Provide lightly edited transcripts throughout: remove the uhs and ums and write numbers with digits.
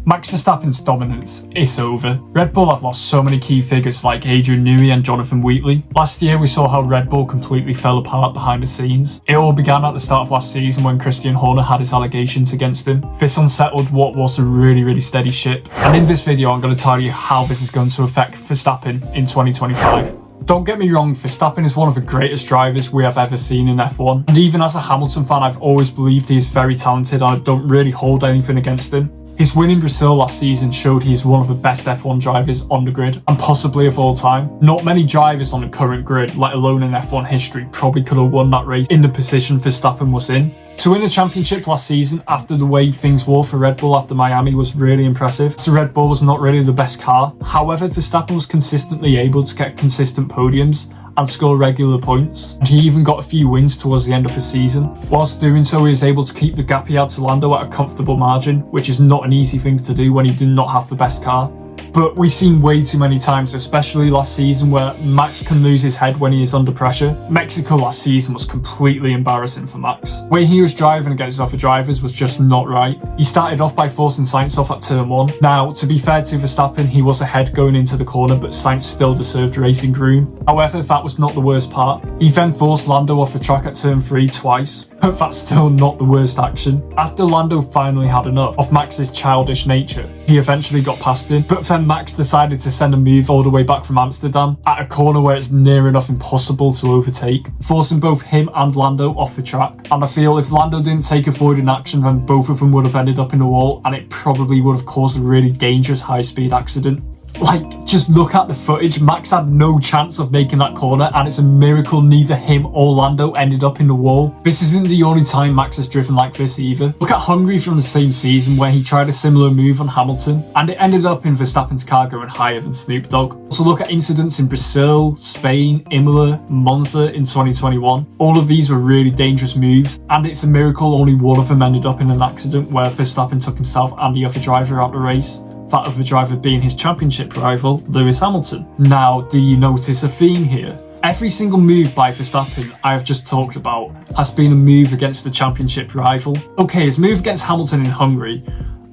Max Verstappen's dominance is over. Red Bull have lost so many key figures like Adrian Newey and Jonathan Wheatley. Last year we saw how Red Bull completely fell apart behind the scenes. It all began at the start of last season when Christian Horner had his allegations against him. This unsettled what was a really steady ship. And in this video I'm going to tell you how this is going to affect Verstappen in 2025. Don't get me wrong, Verstappen is one of the greatest drivers we have ever seen in F1. And even as a Hamilton fan, I've always believed he is very talented and I don't really hold anything against him. His win in Brazil last season showed he is one of the best F1 drivers on the grid, and possibly of all time. Not many drivers on the current grid, let alone in F1 history, probably could have won that race in the position Verstappen was in. To win a championship last season after the way things were for Red Bull after Miami was really impressive. So Red Bull was not really the best car. However, Verstappen was consistently able to get consistent podiums and score regular points, and he even got a few wins towards the end of the season. Whilst doing so, he was able to keep the gap he had to Lando at a comfortable margin, which is not an easy thing to do when you do not have the best car. But we've seen way too many times, especially last season, where Max can lose his head when he is under pressure. Mexico last season was completely embarrassing for Max. The way he was driving against other drivers was just not right. He started off by forcing Sainz off at turn 1. Now, to be fair to Verstappen, he was ahead going into the corner, but Sainz still deserved racing room. However, that was not the worst part. He then forced Lando off the track at turn 3 twice, but that's still not the worst action. After Lando finally had enough of Max's childish nature, he eventually got past him, but then Max decided to send a move all the way back from Amsterdam at a corner where it's near enough impossible to overtake, forcing both him and Lando off the track. And I feel if Lando didn't take avoiding action, then both of them would have ended up in the wall, and it probably would have caused a really dangerous high-speed accident. Like, just look at the footage. Max had no chance of making that corner, and it's a miracle neither him or Lando ended up in the wall. This isn't the only time Max has driven like this either. Look at Hungary from the same season where he tried a similar move on Hamilton, and it ended up in Verstappen's car going higher than Snoop Dogg. Also look at incidents in Brazil, Spain, Imola, Monza in 2021. All of these were really dangerous moves, and it's a miracle only one of them ended up in an accident where Verstappen took himself and the other driver out the race. That other driver being his championship rival, Lewis Hamilton. Now, do you notice a theme here? Every single move by Verstappen I have just talked about has been a move against the championship rival. Okay, his move against Hamilton in Hungary.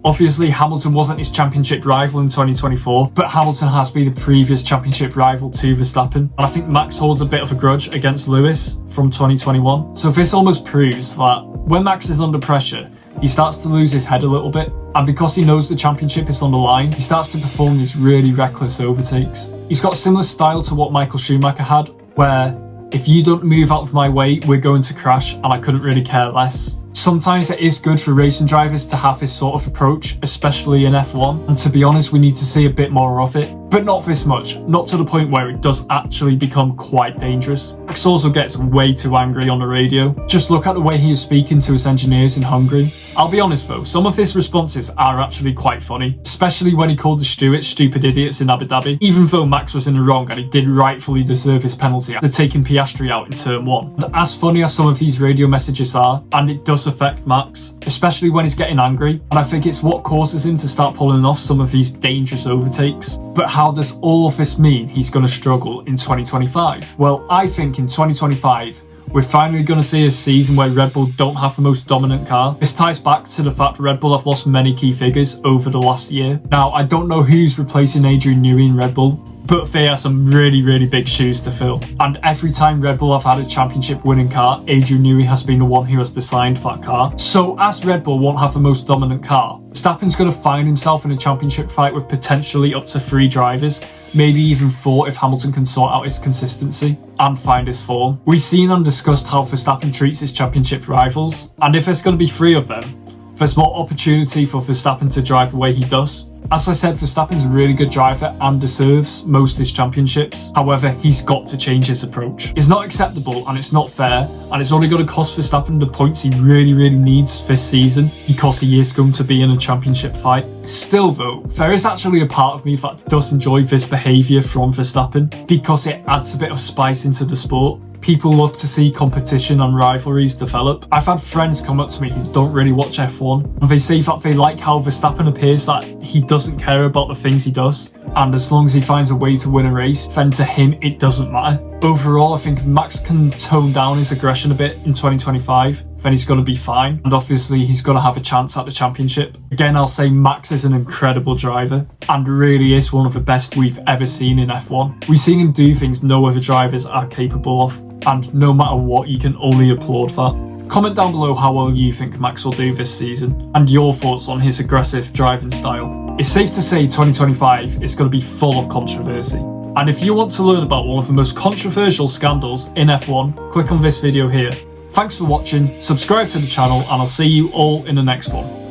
Obviously, Hamilton wasn't his championship rival in 2024, but Hamilton has been a previous championship rival to Verstappen, and I think Max holds a bit of a grudge against Lewis from 2021. So this almost proves that when Max is under pressure, he starts to lose his head a little bit, and because he knows the championship is on the line, he starts to perform these really reckless overtakes. He's got a similar style to what Michael Schumacher had, where if you don't move out of my way, we're going to crash, and I couldn't really care less. Sometimes it is good for racing drivers to have this sort of approach, especially in F1, and to be honest, we need to see a bit more of it. But not this much, not to the point where it does actually become quite dangerous. Max also gets way too angry on the radio. Just look at the way he is speaking to his engineers in Hungary. I'll be honest though, some of his responses are actually quite funny, especially when he called the stewards stupid idiots in Abu Dhabi, even though Max was in the wrong and he did rightfully deserve his penalty after taking Piastri out in turn 1. And as funny as some of these radio messages are, and it does affect Max, especially when he's getting angry, and I think it's what causes him to start pulling off some of these dangerous overtakes. But how does all of this mean he's going to struggle in 2025? Well, I think in 2025, we're finally going to see a season where Red Bull don't have the most dominant car. This ties back to the fact Red Bull have lost many key figures over the last year. Now, I don't know who's replacing Adrian Newey in Red Bull, but they are some really big shoes to fill. And every time Red Bull have had a championship winning car, Adrian Newey has been the one who has designed that car. So as Red Bull won't have the most dominant car, Verstappen's going to find himself in a championship fight with potentially up to 3 drivers, maybe even 4 if Hamilton can sort out his consistency and find his form. We've seen and discussed how Verstappen treats his championship rivals, and if there's going to be 3 of them, there's more opportunity for Verstappen to drive the way he does. As I said, Verstappen's a really good driver and deserves most of his championships. However, he's got to change his approach. It's not acceptable and it's not fair, and it's only going to cost Verstappen the points he really needs this season because he is going to be in a championship fight. Still though, there is actually a part of me that does enjoy this behaviour from Verstappen because it adds a bit of spice into the sport. People love to see competition and rivalries develop. I've had friends come up to me who don't really watch F1, and they say that they like how Verstappen appears that he doesn't care about the things he does. and as long as he finds a way to win a race, then to him it doesn't matter. Overall, I think if Max can tone down his aggression a bit in 2025, then he's going to be fine, and obviously he's going to have a chance at the championship. Again, I'll say Max is an incredible driver and really is one of the best we've ever seen in F1. We've seen him do things no other drivers are capable of, and no matter what, you can only applaud that. Comment down below how well you think Max will do this season and your thoughts on his aggressive driving style. It's safe to say 2025 is going to be full of controversy. And if you want to learn about one of the most controversial scandals in F1, click on this video here. Thanks for watching, subscribe to the channel, and I'll see you all in the next one.